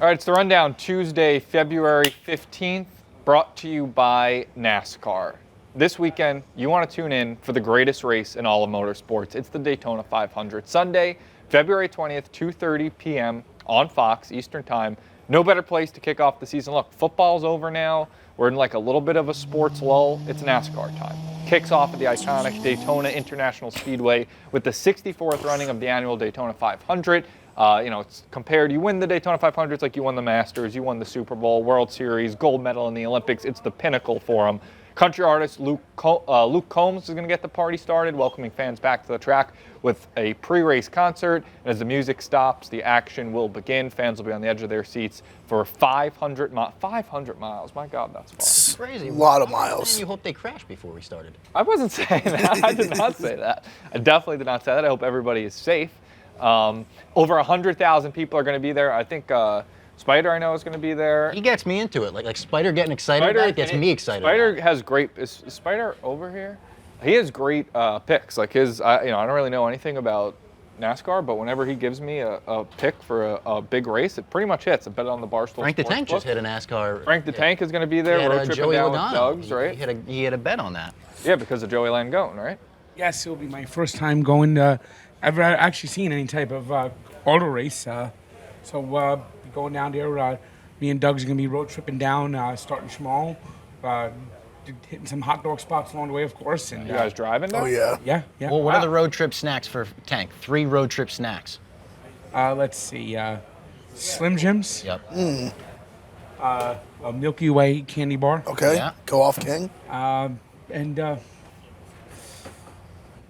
All right, it's the Rundown Tuesday, February 15th, brought to you by NASCAR. This weekend, you want to tune in for the greatest race in all of motorsports. It's the Daytona 500. Sunday, February 20th, 2:30 p.m. on Fox Eastern Time. No better place to kick off the season. Look, football's over now. We're in like a little bit of a sports lull. It's NASCAR time. Kicks off at the iconic Daytona International Speedway with the 64th running of the annual Daytona 500. It's compared, you win the Daytona 500, it's like you won the Masters, you won the Super Bowl, World Series, gold medal in the Olympics. It's the pinnacle for them. Country artist Luke Combs is going to get the party started, welcoming fans back to the track with a pre-race concert. And as the music stops, the action will begin. Fans will be on the edge of their seats for 500 miles. My God, that's far. It's crazy. A lot of miles. And you hope they crashed before we started. I wasn't saying that. I did not say that. I definitely did not say that. I hope everybody is safe. Over 100,000 people are going to be there. I think Spider, I know, is going to be there. He gets me into it. Like Spider getting excited about it gets me excited. Spider has great. Is Spider over here? He has great picks. Like his, I don't really know anything about NASCAR, but whenever he gives me a pick for a big race, it pretty much hits. I bet it on the Barstool Frank the Sports Tank book. just hit a NASCAR. Frank the Tank is going to be there. Road tripping Joey down Logano. with Doug's, right? He had a bet on that. Yeah, because of Joey Langone, right? Yes, it'll be my first time going to ever actually seen any type of auto race. So going down there, me and Doug's going to be road tripping down, starting small, hitting some hot dog spots along the way, of course. And You guys driving now? Oh, yeah. Yeah. Well, what are the road trip snacks for Tank? 3 road trip snacks. Let's see. Slim Jims. Yep. A Milky Way candy bar. Okay. Yeah. Go off, King. And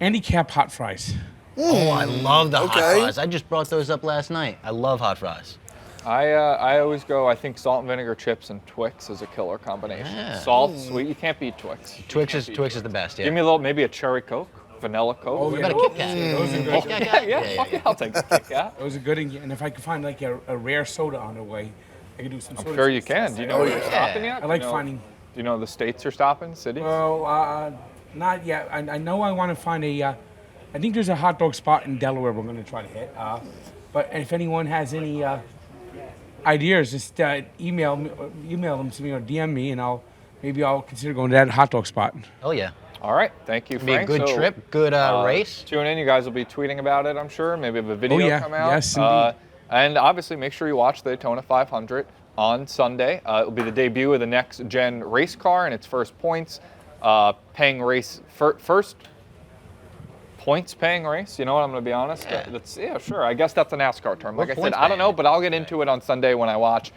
handicap hot fries. Oh, I love the hot okay. fries. I just brought those up last night. I love hot fries. I always go, I think salt and vinegar chips and Twix is a killer combination. Yeah. Salt, sweet, you can't beat Twix. Twix is the best, yeah. Give me a little, maybe a cherry Coke, vanilla Coke. Oh, What yeah. about a Kit Kat? Those are good. Kit Kat? Yeah, I'll take the Kit Kat. Those are good. And if I could find like a rare soda on the way, I could do some soda. I'm sure you can. Do you know where you're stopping yet? I like Do you know- finding. Do you know the states you're stopping, cities? Well, not yet. I know I want to find I think there's a hot dog spot in Delaware we're going to try to hit. But if anyone has any ideas, just email them to me or DM me, and maybe I'll consider going to that hot dog spot. Oh, yeah. All right, thank you, Be a Frank. good trip, good race. Tune in. You guys will be tweeting about it, I'm sure. Maybe have a video yeah. come out. Yes, indeed. And obviously, make sure you watch the Daytona 500 on Sunday. It will be the debut of the next-gen race car and its first points. Paying race first points paying race. You know what? I'm going to be honest. Yeah. Sure. I guess that's a NASCAR term. Like I said, points I don't know, paying? but I'll get into it on Sunday when I watch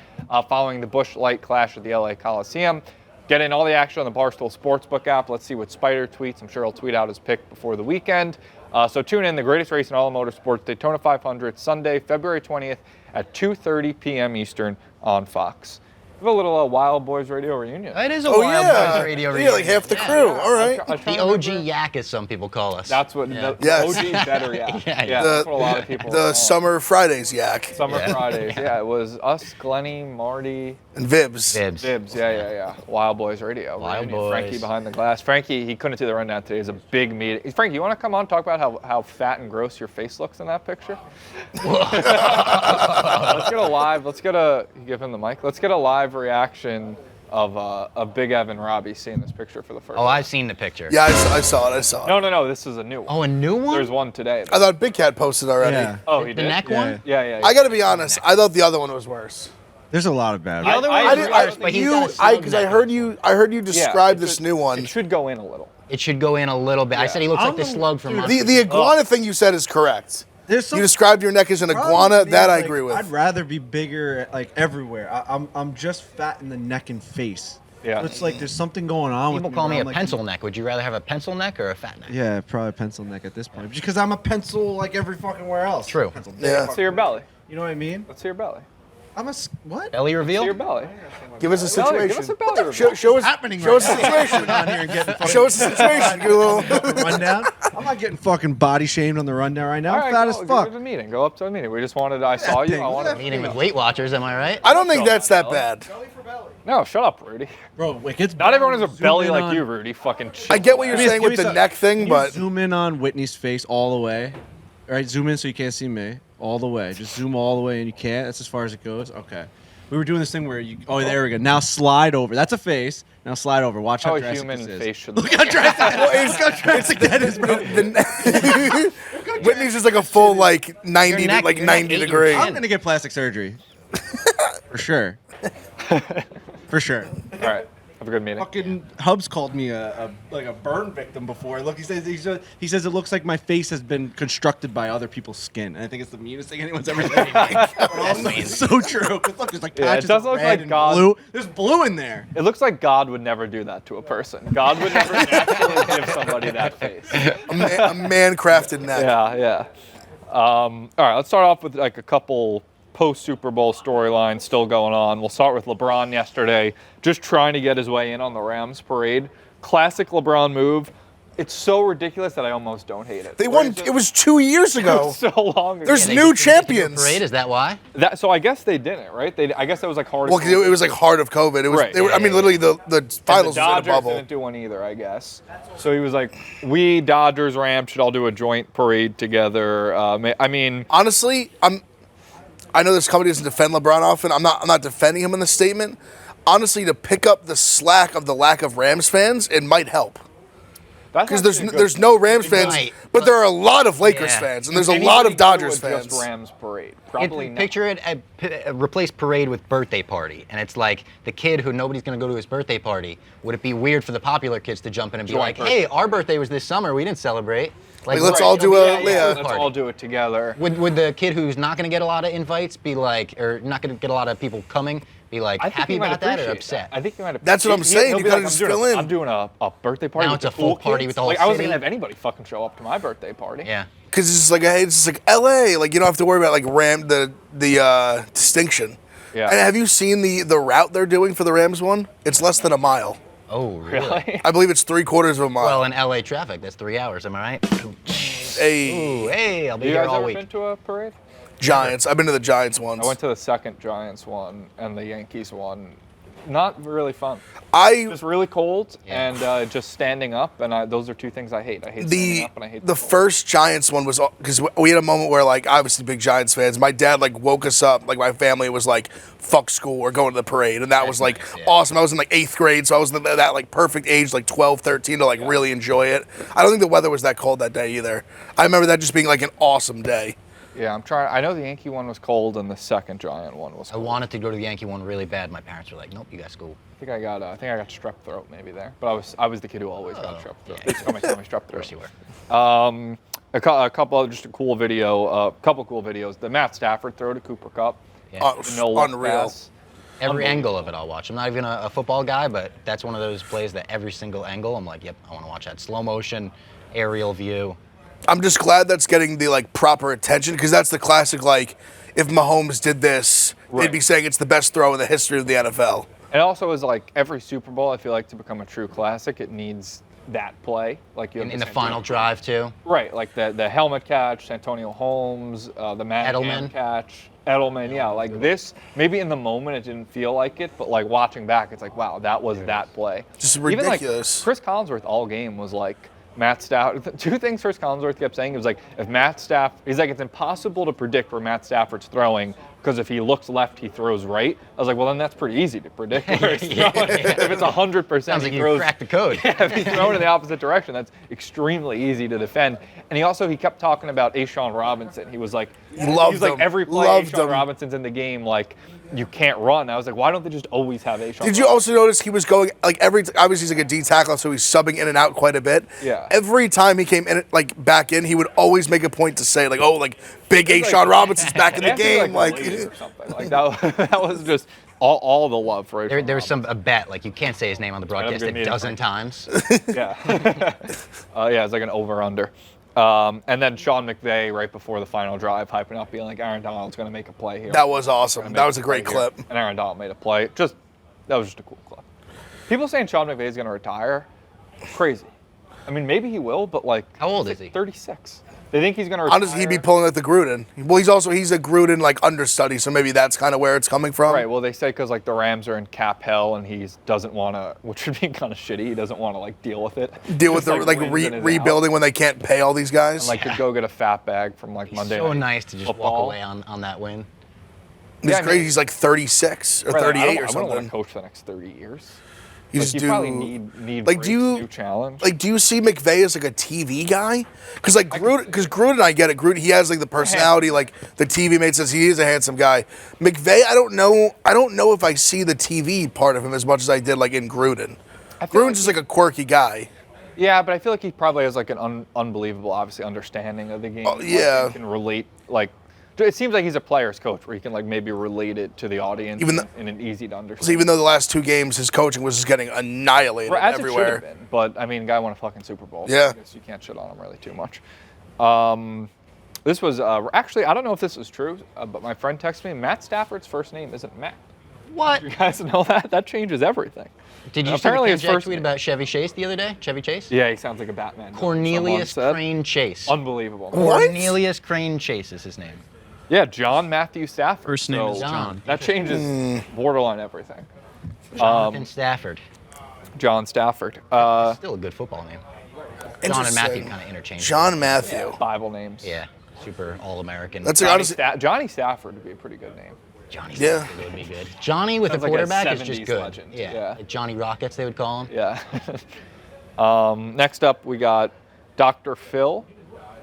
following the Busch Light Clash at the LA Coliseum. Get in all the action on the Barstool Sportsbook app. Let's see what Spider tweets. I'm sure he'll tweet out his pick before the weekend. So tune in. The greatest race in all of motorsports, Daytona 500, Sunday, February 20th at 2:30 p.m. Eastern on Fox. We have a little Wild Boys Radio reunion. It is a Oh, Wild yeah. Boys radio Yeah, reunion. like half the crew. All right. The OG yak, as some people call us. That's what Yeah. the Yes. OG better yak. Yeah. That's what a lot of people The call Summer Fridays yak. Summer Fridays. Yeah, it was us, Glennie, Marty, And Vibs. Bibbs. Yeah. Wild Boys Radio. Wild Reunion. Boys. Frankie behind the glass. Frankie, he couldn't do the rundown today. It's a big meeting. Frankie, you want to come on and talk about how fat and gross your face looks in that picture? Let's get a give him the mic. Let's get a live reaction of Big Evan Robbie seeing this picture for the first Oh, time. I've seen the picture. Yeah, I saw it. No, this is a new one. Oh, a new one? There's one today. I thought Big Cat posted already. Yeah. Oh, he The did? neck one? Yeah. I got to be honest. I thought the other one was worse. There's a lot of bad. The other I one didn't- was worse, but he's got a snug because I neck. heard you describe this new one. It should go in a little. It should go in a little bit. I said he looks like the slug from Monster. The iguana thing you said is correct. There's some You described your neck as an problem iguana. with me, That I like, agree with. I'd rather be bigger, like everywhere. I'm just fat in the neck and face. Yeah. So it's like there's something going on with People me. call where me a I'm like, pencil neck. Would you rather have a pencil neck or a fat neck? Yeah, probably pencil neck at this point, because I'm a pencil like every fucking where else. True. Pencil neck, Yeah. Let's see your belly. You know what I mean? Let's see your belly. I'm a what? Belly reveal? See your belly. Give us a Belly, situation. give us a belly reveal. Show us. Happening Show us a right now. situation. Down here and getting Show us a situation. Give a little. rundown. I'm not getting fucking body shamed on the rundown right now. All I'm right, fat go, as fuck. Go to the meeting. Go up to a meeting. We just wanted. I saw you. thing. I wanted. Meeting with Weight Watchers, am I right? I don't think that's that bad. No, shut up, Rudy. Bro, like it's Not everyone has a zoom belly in like on- you, Rudy. Fucking chill. I get what you're Give me- saying give with me the some- neck thing, Can you but zoom in on Whitney's face all the way. All right, zoom in so you can't see me all the way. Just zoom all the way, and you can't. That's as far as it goes. Okay. We were doing this thing where you. Oh, there we go. Now slide over. That's a face. Now slide over. Watch how How a drastic human this is. face should Look look. how drastic that is, bro. Whitney's just like a full like 90 Your neck- like your neck 90 ate your degree. chin. I'm gonna get plastic surgery. For sure. For sure. All right. Have a good meeting. Fucking Hubs called me a burn victim before. Look, he says it looks like my face has been constructed by other people's skin. And I think it's the meanest thing anyone's ever said. But also, it's so true. 'Cause look, there's like Yeah, it patches doesn't of look red like and God- blue. There's blue in there. It looks like God would never do that to a person. God would never naturally give somebody that face. A man-crafted neck. Yeah. All right, let's start off with like a couple post-Super Bowl storylines still going on. We'll start with LeBron yesterday, just trying to get his way in on the Rams parade. Classic LeBron move. It's so ridiculous that I almost don't hate it. They won. It was 2 years ago. so long ago. There's They new just didn't do a champions. Parade, is that why? So I guess they didn't, right? I guess that was like hard. Well, 'cause it was like heart of COVID. It was. Right. They were, I mean, literally the finals the was in a Dodgers bubble. didn't do one either, I guess. So he was like, "We Dodgers, Rams should all do a joint parade together." I mean, Honestly, I know this company doesn't defend LeBron often. I'm not defending him in the statement. Honestly, to pick up the slack of the lack of Rams fans, it might help. Because there's no Rams fans, Right, but there are a lot of Lakers Yeah. fans, and there's a lot of Dodgers fans. Just Rams parade, probably not. Picture it, replace parade with birthday party. And it's like the kid who nobody's going to go to his birthday party. Would it be weird for the popular kids to jump in and be Joint like, birthday. hey, our birthday was this summer, we didn't celebrate. Like, let's all do a Let's all do it together. Would the kid who's not going to get a lot of invites be like, or not going to get a lot of people coming, be like I think happy he might about that or appreciate upset? I think you might. That's what I'm saying. He'll You be gotta like, just I'm doing fill in. I'm doing a birthday party. Now with it's the a full cool party kids. with the whole Like I wasn't city. gonna have anybody fucking show up to my birthday party. Yeah. Because it's just like, hey, it's just like L.A. Like you don't have to worry about like the distinction. Yeah. And have you seen the route they're doing for the Rams one? It's less than a mile. Oh, really? Really? I believe it's 3/4 of a mile. Well, in LA traffic, that's 3 hours, am I right? Hey, Ooh, hey, I'll be You here guys all ever week. been to a parade? Giants. I've been to the Giants once. I went to the second Giants one and the Yankees one. Not really fun. Just really cold Yeah. and just standing up, and those are two things I hate. I hate standing the up and I hate the cold. first Giants one was because we had a moment where like obviously big Giants fans. My dad like woke us up, like my family was like, "Fuck school, we're going to the parade," and that was like nice, yeah. awesome. I was in like 8th grade, so I was in that like perfect age, like 12, 13, to like really enjoy it. I don't think the weather was that cold that day either. I remember that just being like an awesome day. Yeah, I'm trying. I know the Yankee one was cold and the second Giant one was I cold. wanted to go to the Yankee one really bad. My parents were like, nope, you got school. I think I got strep throat maybe there, but I was the kid who always got strep throat. They used to call me strep Of course throat. you were. A couple of just a cool video, couple cool videos. The Matt Stafford throw to Cooper Cup. Yeah. The no-look Unreal. pass. Every angle of it I'll watch. I'm not even a football guy, but that's one of those plays that every single angle, I'm like, yep, I want to watch that. Slow motion, aerial view. I'm just glad that's getting the like proper attention because that's the classic like if Mahomes did this, Right. they'd be saying it's the best throw in the history of the NFL. It also is like every Super Bowl. I feel like to become a true classic, it needs that play. Like you have In the Santonio- final drive, too. Right, like the helmet catch, Santonio Holmes, the Manningham Edelman. catch, Edelman. Yeah, like this. Maybe in the moment it didn't feel like it, but like watching back, it's like, wow, that was that play. Just Even like ridiculous. Chris Collinsworth all game was like Matt Stafford. Two things Chris Collinsworth kept saying. It was like if Matt Stafford, he's like it's impossible to predict where Matt Stafford's throwing because if he looks left, he throws right. I was like, well, then that's pretty easy to predict where he's Yeah. throwing. If it's 100%, Sounds like he you throws. cracked the code. Yeah, if he's throwing in the opposite direction, that's extremely easy to defend. And he kept talking about Ashawn Robinson. He was like, Loved he's like him. every play Loved Ashawn him. Robinson's in the game, like you can't run. I was like, why don't they just always have Ashawn? Did you also notice he was going like obviously he's like a D tackle, so he's subbing in and out quite a bit. Yeah. Every time he came in like back in, he would always make a point to say like, "Oh, like big Ashawn Robinson's back in They the have to be, game." Like, related or something. Like that was just all the love for Ashawn. There was a bet, like you can't say his name on the broadcast good a meeting, dozen Frank. times. Yeah. Yeah, it's like an over-under. And then Sean McVay right before the final drive hyping up, being like, Aaron Donald's going to make a play here. that was awesome. Gonna That make was a great play here. clip. And Aaron Donald made a play. That was just a cool clip. People saying Sean McVay is going to retire, crazy. I mean, maybe he will, but like. How old he's is he? 36. They think he's going to retire. Honestly, he'd be pulling like the Gruden. Well, he's a Gruden like understudy, so maybe that's kind of where it's coming from. Right. Well, they say because like the Rams are in cap hell, and he doesn't want to, which would be kind of shitty. He doesn't want to like deal with it. Deal with Just, the like wins in his rebuilding house. when they can't pay all these guys. And like to go get a fat bag from like Monday So night nice to just football. walk away on that win. It's Yeah, I crazy. mean- He's like 36 or Right, 38 or I wouldn't want something. to coach for the next 30 years. You Like, just you do. probably need like, breaks, do you new challenge. like? Do you see McVay as like a TV guy? Because like Gruden, I get it. Gruden, he has like the personality. Like the TV mate says, he is a handsome guy. McVay, I don't know. I don't know if I see the TV part of him as much as I did like in Gruden. Gruden's just like a quirky guy. Yeah, but I feel like he probably has like an unbelievable, obviously, understanding of the game. Oh, Like, yeah. he can relate, like, it seems like he's a player's coach where he can like maybe relate it to the audience in an easy to understand. So even though the last 2 games his coaching was just getting annihilated As it should everywhere. have been, but I mean, guy won a fucking Super Bowl. So Yeah. I guess you can't shit on him really too much. This was actually, I don't know if this is true, but my friend texted me, Matt Stafford's first name isn't Matt. What? You guys know that? That changes everything. Did you Apparently see his the Ken Jack first tweet name. about Chevy Chase the other day? Chevy Chase? Yeah, he sounds like a Batman. Cornelius Someone said. Crane Chase. Unbelievable. What? Cornelius Crane Chase is his name. Yeah, John Matthew Stafford. First name is So John. That changes borderline everything. Jonathan Stafford. John Stafford. Still a good football name. John and Matthew Interesting. kind of interchangeable. John Matthew. Bible names. Yeah, super all-American. That's Johnny, honestly. Johnny Stafford would be a pretty good name. Johnny Yeah. Stafford would be good. Johnny with Sounds a like a quarterback is 70s just good. legend. Yeah. Yeah. Like Johnny Rockets, they would call him. Yeah. Next up, we got Dr. Phil.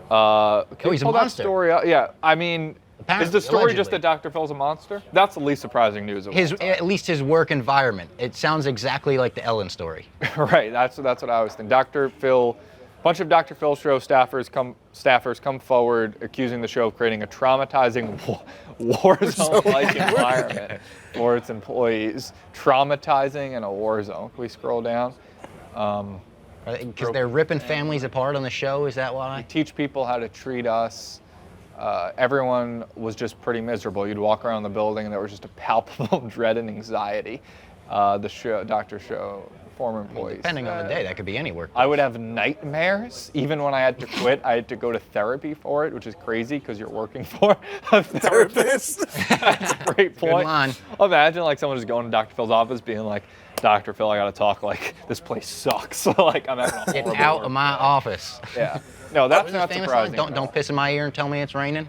Can you he's a pull that monster. story up? Yeah, I mean, Apparently, is the story just allegedly. that Dr. Phil's a monster? That's the least surprising news of all time. At least his work environment. It sounds exactly like the Ellen story. Right, that's what I was thinking. Dr. Phil, bunch of Dr. Phil show staffers come forward accusing the show of creating a traumatizing war zone-like environment for its employees. Traumatizing in a war zone. Can we scroll down? Because they're ripping families apart on the show, is that why? Teach people how to treat us. Everyone was just pretty miserable. You'd walk around the building and there was just a palpable dread and anxiety. Dr. Show, former employees. Depending on the day, that could be any work. I would have nightmares. Even when I had to quit, I had to go to therapy for it, which is crazy because you're working for a therapist. That's a great point. line. Imagine like someone just going to Dr. Phil's office being like, Dr. Phil, I got to talk. Like, this place sucks. Like, I'm having a Get horrible out work of my day. office. Yeah. No, that's What was not his famous line? surprising. Don't piss in my ear and tell me it's raining.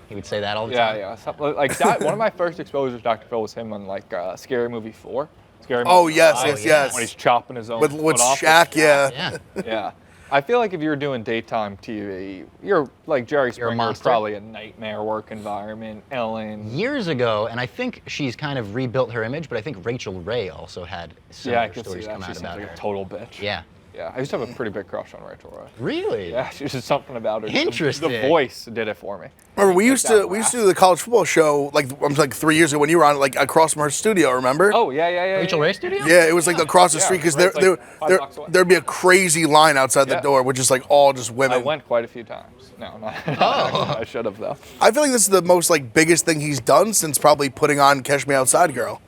He would say that all the Yeah, time. yeah. Like that, one of my first exposures to Dr. Phil was him on like Scary Movie 4. Scary Oh Movie yes, 5, yes, yeah. yes. When he's chopping his own With foot off. Shaq, yeah. Yeah. Yeah. I feel like if you're doing daytime TV, you're like Jerry You're a Springer, monster. probably a nightmare work environment. Ellen. Years ago, and I think she's kind of rebuilt her image, but I think Rachel Ray also had Yeah, I similar could see stories that. come She out seems about like her. a total bitch. Yeah. Yeah, I used to have a pretty big crush on Rachel Roy. Really? Yeah, she was just something about her. Interesting. The voice did it for me. Remember, we Like used that to rasp. do the college football show like 3 years ago when you were on like across from her studio. Remember? Oh yeah. Rachel yeah. Ray studio? Yeah, it was like across the Yeah, street because right, it's like 5 blocks away. there'd be a crazy line outside the Yeah. door, which is like all just I women. went quite a few times. No, not. Oh. I should have though. I feel like this is the most like biggest thing he's done since probably putting on Catch Me Outside Girl.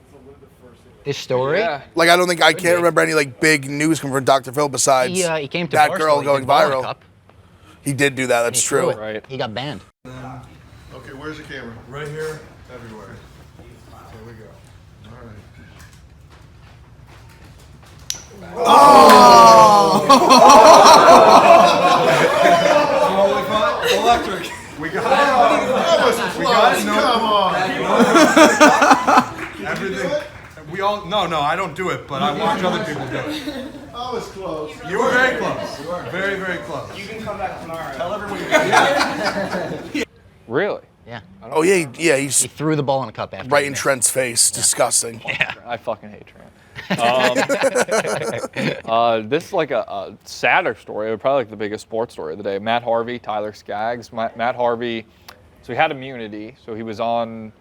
This story? Yeah. Like I can't be. remember any like big news coming from Dr. Phil besides He came to that Barstool, girl he going did Ball in a viral. Cup, He did do that. and That's he threw true. it. Right. He got banned. Okay, where's the camera? Right here, everywhere. Here we go. All right. Electric. We got it. We got it. Come on. Everything. We all. No, I don't do it, but I watch other people do it. I was close. You were very close. Very, very close. You can come back tomorrow. Tell everyone. Really? Yeah. Oh yeah, he's He threw the ball in a cup after. right he in missed. Trent's face. Disgusting. I fucking hate Trent. This is like a sadder story, probably like the biggest sports story of the day. Matt Harvey, Tyler Skaggs. Matt Harvey, so he had immunity, so he was on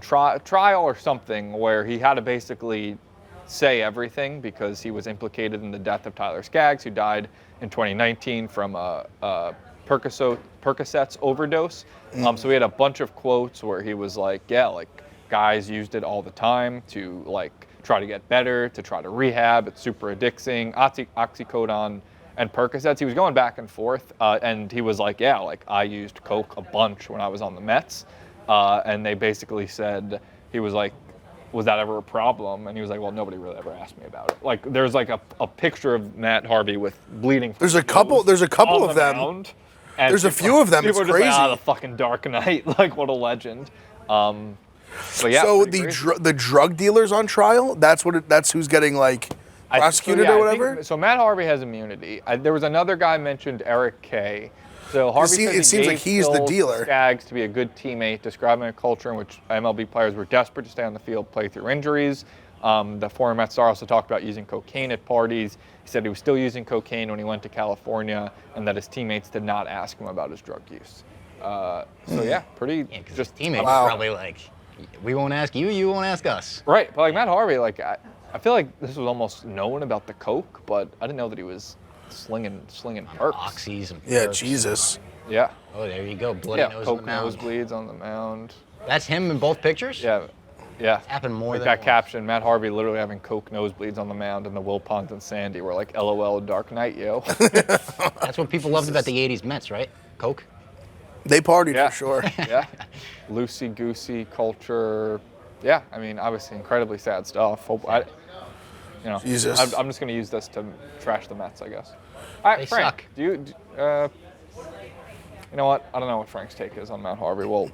trial or something where he had to basically say everything because he was implicated in the death of Tyler Skaggs, who died in 2019 from a Percocets overdose. So we had a bunch of quotes where he was like, yeah, like guys used it all the time to like try to get better, to try to rehab. It's super addicting. Oxycodone and Percocets. He was going back and forth, and he was like, yeah, like I used Coke a bunch when I was on the Mets. And they basically said, he was like, was that ever a problem? And he was like, well, nobody really ever asked me about it. Like there's like a picture of Matt Harvey with bleeding. There's a couple on of the them. mound, and There's a few of them. People It's are just like, crazy. the fucking Dark Knight. Like what a legend. But yeah, So pretty crazy. the drug dealers on trial. That's who's getting like prosecuted or whatever. So Matt Harvey has immunity. There was another guy mentioned, Eric K. So Harvey says it seems like he's the dealer. Skaggs to be a good teammate, describing a culture in which MLB players were desperate to stay on the field, play through injuries. The former Met star also talked about using cocaine at parties. He said he was still using cocaine when he went to California, and that his teammates did not ask him about his drug use. So yeah, pretty. Yeah, because just his teammates are probably like, we won't ask you, you won't ask us. Right, but like Matt Harvey, like I feel like this was almost known about the coke, but I didn't know that he was slinging perks. Oxys and Yeah, perks. Jesus. Yeah. Oh, there you go. Bloody nose on coke the mound. nosebleeds on the mound. That's him in both pictures? Yeah. Yeah. Happened more like than that once. caption, Matt Harvey literally having coke nosebleeds on the mound, and the Wilpons and Sandy were like, LOL, Dark Knight, yo. That's what people loved about the 80s Mets, right? Coke? They partied Yeah. for sure. Yeah. Loosey-goosey culture. Yeah, I mean, obviously incredibly sad stuff. Jesus. I'm just going to use this to trash the Mets, I guess. All right, They Frank, suck. you know what? I don't know what Frank's take is on Matt Harvey. What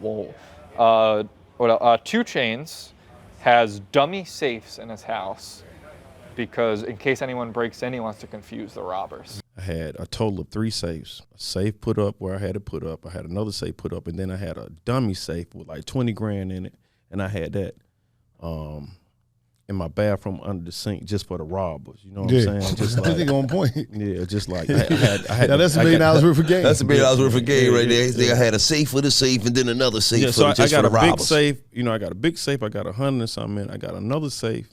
else? 2 Chainz has dummy safes in his house because in case anyone breaks in, he wants to confuse the robbers. I had a total of 3 safes. A safe put up where I had it put up. I had another safe put up, and then I had a dummy safe with like 20 grand in it, and I had that in my bathroom under the sink just for the robbers. You know what I'm saying? Just I think on point. yeah, just like I had. Now that's $1 million worth of game. That's $1 million worth of game right there. I had a safe for the safe and then another safe Yeah, for, so I just got for a the big robbers. safe. You know, I got a big safe. I got 100 and something in. I got another safe.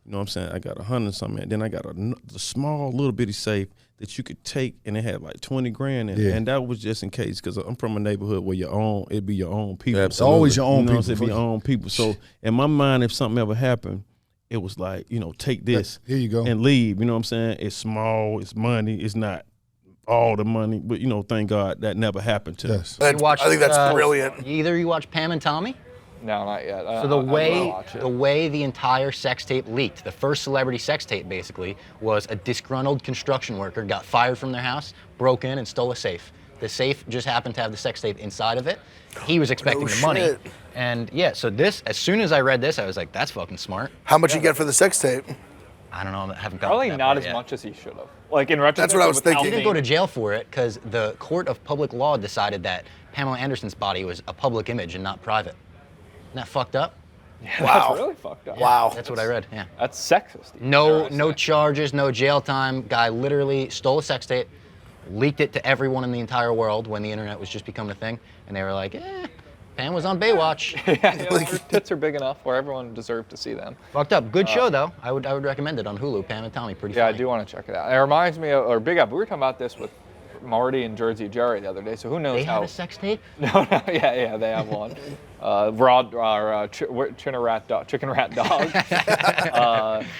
You know what I'm saying? I got 100 and something in. Then I got the small little bitty safe that you could take, and it had like 20 grand in it. Yeah. And that was just in case, because I'm from a neighborhood where it'd be your own people. It's always your own You know what I'm people. saying? It'd be your own people. So in my mind, if something ever happened, it was like, take this. Here you go. And leave. You know what I'm saying? It's small. It's money. It's not all the money. But, thank God that never happened to us. I think that's brilliant. Either you watch Pam and Tommy? No, not yet. So the way the entire sex tape leaked, the first celebrity sex tape basically, was a disgruntled construction worker got fired from their house, broke in and stole a safe. The safe just happened to have the sex tape inside of it. He was expecting the money. shit. And yeah, so as soon as I read this, I was like, that's fucking smart. How much you get for the sex tape? I don't know, I haven't gotten Probably to that not part as yet. much as he should have. Like in retrospect, That's what I was without thinking. He didn't being- go to jail for it because the court of public law decided that Pamela Anderson's body was a public image and not private. Isn't that fucked up? Wow. That's really fucked up. Wow. That's what I read, yeah. That's sexist. No charges, no jail time. Guy literally stole a sex tape, leaked it to everyone in the entire world when the internet was just becoming a thing, and they were like, Pam was on Baywatch. Her tits are big enough where everyone deserved to see them. Fucked up. Good show though. I would recommend it on Hulu. Pam and Tommy, pretty Yeah, I funny. do want to check it out. It reminds me of, or Big Up, we were talking about this with Marty and Jersey Jerry the other day, so who knows They how. had a sex tape? No, yeah, they have one. Chicken Rat Dog,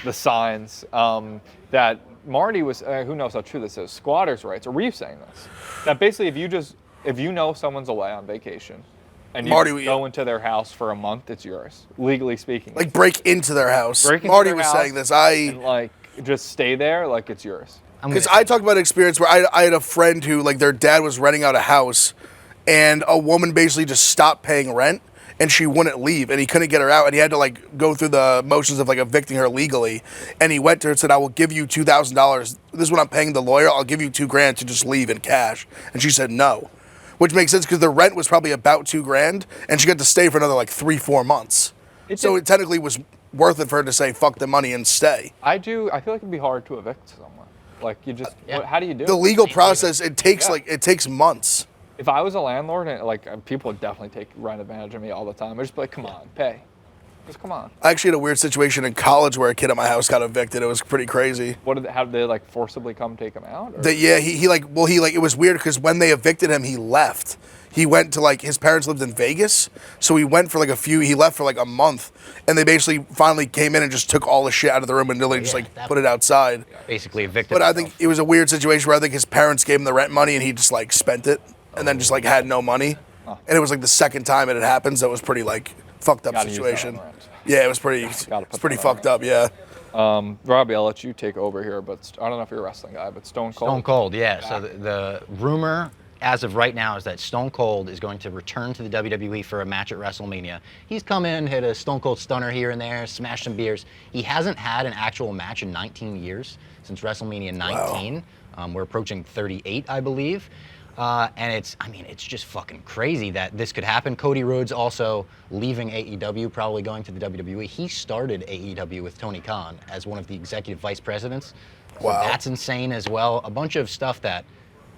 the signs that Marty was, who knows how true this is, squatters' rights, or were you saying this? That basically if you know someone's away on vacation, and you Marty, go into their house for a month, it's yours, legally speaking. Like break into their house. Break into Marty their was house saying this. and like just stay there, like it's yours. Because I talked about an experience where I had a friend who, like, their dad was renting out a house, and a woman basically just stopped paying rent, and she wouldn't leave, and he couldn't get her out, and he had to, like, go through the motions of, like, evicting her legally. And he went to her and said, I will give you $2,000. This is what I'm paying the lawyer. I'll give you $2,000 to just leave in cash. And she said no, which makes sense because the rent was probably about $2,000, and she got to stay for another, like, 3-4 months. So it technically was worth it for her to say, fuck the money and stay. I feel like it'd be hard to evict someone. Like you just, how do you do it? The legal process, it takes months. If I was a landlord, and like people would definitely take right advantage of me all the time. I'd just be like, come on, pay. Just come on. I actually had a weird situation in college where a kid at my house got evicted. It was pretty crazy. How did they like forcibly come take him out? Or? It was weird because when they evicted him, he left. He went to, like, his parents lived in Vegas, so he went for he left for like a month, and they basically finally came in and just took all the shit out of the room and literally just put it outside. Basically evicted. But I think it was a weird situation where I think his parents gave him the rent money and he just like spent it and then just like had no money. And it was like the second time it had happened, so it was pretty like fucked up Gotta use that situation. on rent. Yeah, it was pretty fucked up, yeah. Robbie, I'll let you take over here, but I don't know if you're a wrestling guy, but Stone Cold. Stone Cold, yeah. So the rumor as of right now is that Stone Cold is going to return to the WWE for a match at WrestleMania. He's come in, hit a Stone Cold Stunner here and there, smashed some beers. He hasn't had an actual match in 19 years, since WrestleMania 19. Wow. We're approaching 38, I believe. And it's just fucking crazy that this could happen. Cody Rhodes also leaving AEW, probably going to the WWE. He started AEW with Tony Khan as one of the executive vice presidents. So wow. That's insane as well. A bunch of stuff that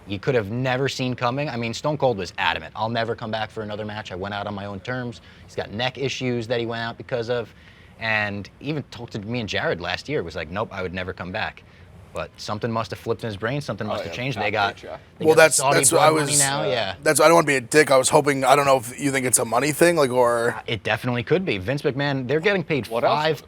you could have never seen coming. I mean, Stone Cold was adamant. I'll never come back for another match. I went out on my own terms. He's got neck issues that he went out because of. And even talked to me and Jared last year. Was like, nope, I would never come back. But something must have flipped in his brain. Something must have changed. They got that's Saudi what I was. money now. Yeah. That's. I don't want to be a dick. I was hoping. I don't know if you think it's a money thing, like, or. It definitely could be. Vince McMahon. They're getting paid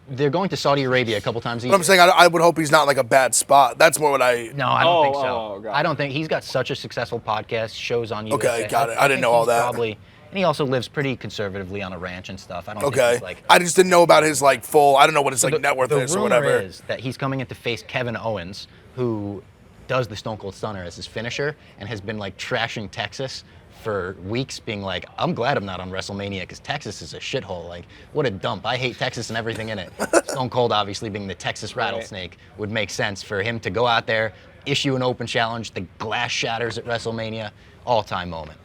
They're going to Saudi Arabia a couple times a year. But I'm saying I would hope he's not like a bad spot. That's more what I. No, I don't think so. I don't think he's got such a successful podcast, shows on USA. Okay, got it. I didn't know all that. Probably. And he also lives pretty conservatively on a ranch and stuff. I don't think he's like. I just didn't know about his like full. I don't know what his like net worth is or whatever. The rumor is that he's coming in to face Kevin Owens, who does the Stone Cold Stunner as his finisher and has been like trashing Texas for weeks, being like, I'm glad I'm not on WrestleMania because Texas is a shithole. Like, what a dump. I hate Texas and everything in it. Stone Cold, obviously being the Texas rattlesnake, would make sense for him to go out there, issue an open challenge, the glass shatters at WrestleMania, all-time moment.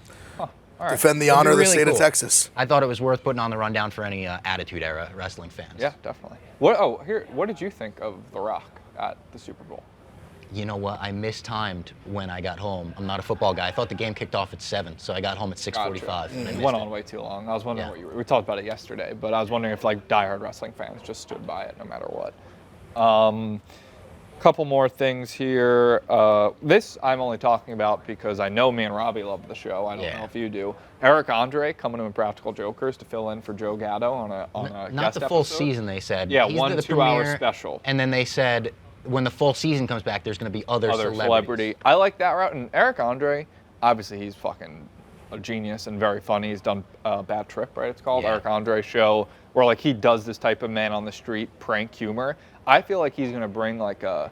Right. Defend the honor of the state of Texas. I thought it was worth putting on the rundown for any Attitude Era wrestling fans. Yeah, definitely. What did you think of The Rock at the Super Bowl? You know what? I mistimed when I got home. I'm not a football guy. I thought the game kicked off at 7, so I got home at 6:45. Gotcha. It went on way too long. I was wondering what we talked about it yesterday, but I was wondering if like diehard wrestling fans just stood by it no matter what. Couple more things here. This I'm only talking about because I know me and Robbie love the show. I don't know if you do. Eric Andre coming to Impractical Jokers to fill in for Joe Gatto on a not guest the full episode. Season, they said. Yeah, He's 1 2-hour special. And then they said when the full season comes back, there's going to be other celebrity. I like that route. And Eric Andre, obviously he's fucking a genius and very funny. He's done Bad Trip, right? It's called Eric Andre show, where like he does this type of man on the street prank humor. I feel like he's going to bring like a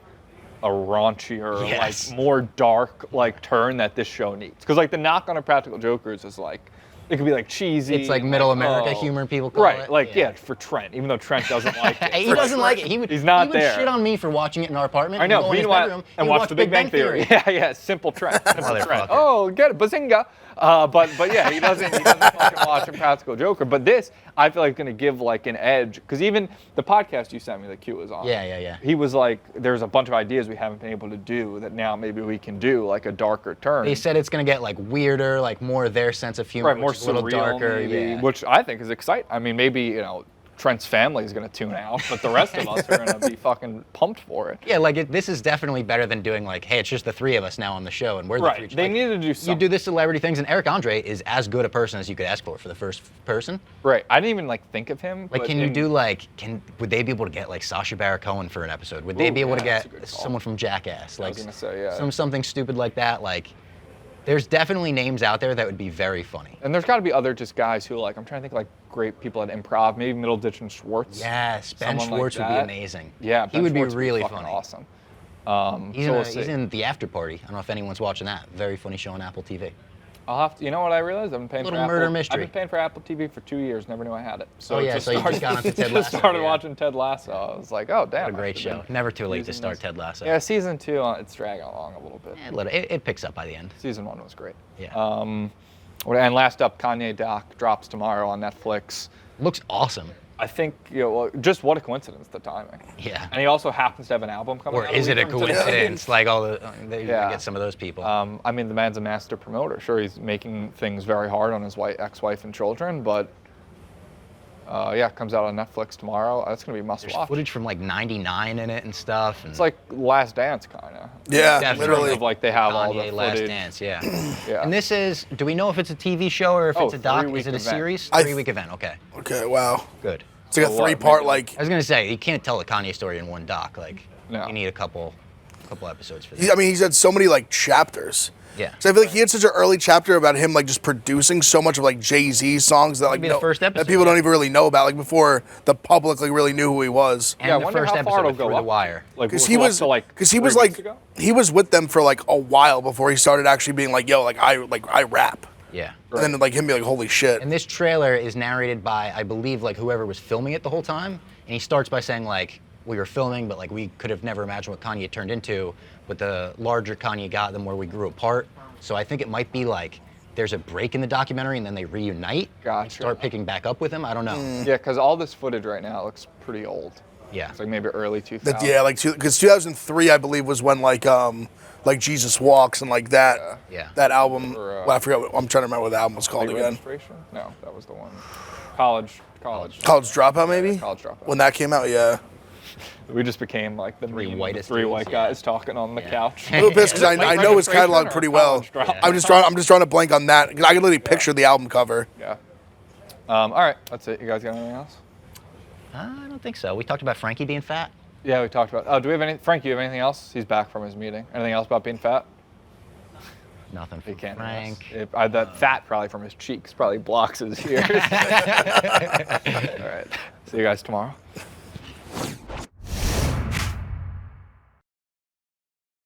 raunchier, like more dark like turn that this show needs. Because like the knock on Impractical Jokers is like, it could be like cheesy. It's like middle America humor, people call it. Right, like for Trent, even though Trent doesn't like it. He doesn't like it. He would shit on me for watching it in our apartment. I know. Meanwhile, and watch The Big Bang Theory. Yeah, simple Trent. Simple Trent. Oh, get it, bazinga. But yeah, he doesn't fucking watch Impractical Joker. But this, I feel like, is going to give like an edge. Because even the podcast you sent me that Q was on. Yeah. He was like, there's a bunch of ideas we haven't been able to do that now maybe we can do, like a darker turn. They said it's going to get like weirder, like more their sense of humor, right, more a little darker. Maybe, which I think is exciting. I mean, maybe, Trent's family is going to tune out, but the rest of us are going to be fucking pumped for it. Yeah, like this is definitely better than doing like, hey, it's just the three of us now on the show, and we're the three. They need to do something. You do the celebrity things, and Eric Andre is as good a person as you could ask for the first person. Right. I didn't even like think of him. Like, would they be able to get like Sacha Baron Cohen for an episode? Would they be able to get someone from Jackass? Like, I was gonna say, something stupid like that. Like, there's definitely names out there that would be very funny. And there's got to be other just guys who like, I'm trying to think like great people at improv, maybe Middleditch and Schwartz. Yes, Ben Schwartz would be amazing. Yeah, he would be really funny. Awesome. He's in The After Party. I don't know if anyone's watching that. Very funny show on Apple TV. I'll have to. You know what I realized? I've been paying for Apple. Murder mystery. I've been paying for Apple TV for 2 years. Never knew I had it. So you just got onto Ted Lasso. Just started watching Ted Lasso. I was like, oh damn. What a great show. Never too late to start Ted Lasso. Yeah, season 2, it's dragging along a little bit. It picks up by the end. Season 1 was great. Yeah. And last up, Kanye doc drops tomorrow on Netflix. Looks awesome. I think, just what a coincidence, the timing. Yeah. And he also happens to have an album coming out. Or is it a coincidence? Like they get some of those people. I mean, the man's a master promoter. Sure, he's making things very hard on his ex-wife and children, but it comes out on Netflix tomorrow. That's going to be must-watch. There's footage from like 99 in it and stuff. And it's like Last Dance, kind of. Yeah, literally. Of like they have Kanye all the footage. Last Dance, yeah. And this is, do we know if it's a TV show or if it's a doc? Is it a series? 3-week event, okay. Okay, wow. Good. It's like a 3-part, like... I was going to say, you can't tell a Kanye story in one doc. Like, no. You need a couple. couple episodes for that. I mean, he's had so many like chapters. Yeah. So I feel like he had such an early chapter about him like just producing so much of like Jay-Z songs that like Maybe the first that episode, people don't even really know about, like before the public like really knew who he was. And Yeah, I the wonder first how far episode it'll of go Through the up. Wire. Like, Because will he it go up was to, like, because he 3 was weeks like ago? he was with them for like a while before he started actually being like, yo, I rap. Yeah. And then like him be like, holy shit. And this trailer is narrated by, I believe, like whoever was filming it the whole time. And he starts by saying like, we were filming, but like we could have never imagined what Kanye turned into. But the larger Kanye got, the more we grew apart. So I think it might be like there's a break in the documentary and then they reunite and Gotcha. start picking back up with him. I don't know. Yeah, because all this footage right now looks pretty old. Yeah. It's like maybe early 2000s. That, yeah, like because 2003 I believe was when like Jesus Walks and like that Yeah. that album. Or, well, I forgot. I'm trying to remember what the album was called Late again. Registration? No, that was the one. College. College Dropout, maybe. College Dropout. When that came out, yeah. We just became like the Three meme of the whitest three dudes, white yeah. guys talking on the couch. A little pissed because I know his catalog pretty well. I'm just trying to blank on that. I can literally picture the album cover. Yeah. All right, that's it. You guys got anything else? I don't think so. We talked about Frankie being fat. Yeah, we talked about. Oh, do we have any? Frank, you have anything else? He's back from his meeting. Anything else about being fat? Nothing He from can't. Frank. That fat probably from his cheeks probably blocks his ears. All right. See you guys tomorrow.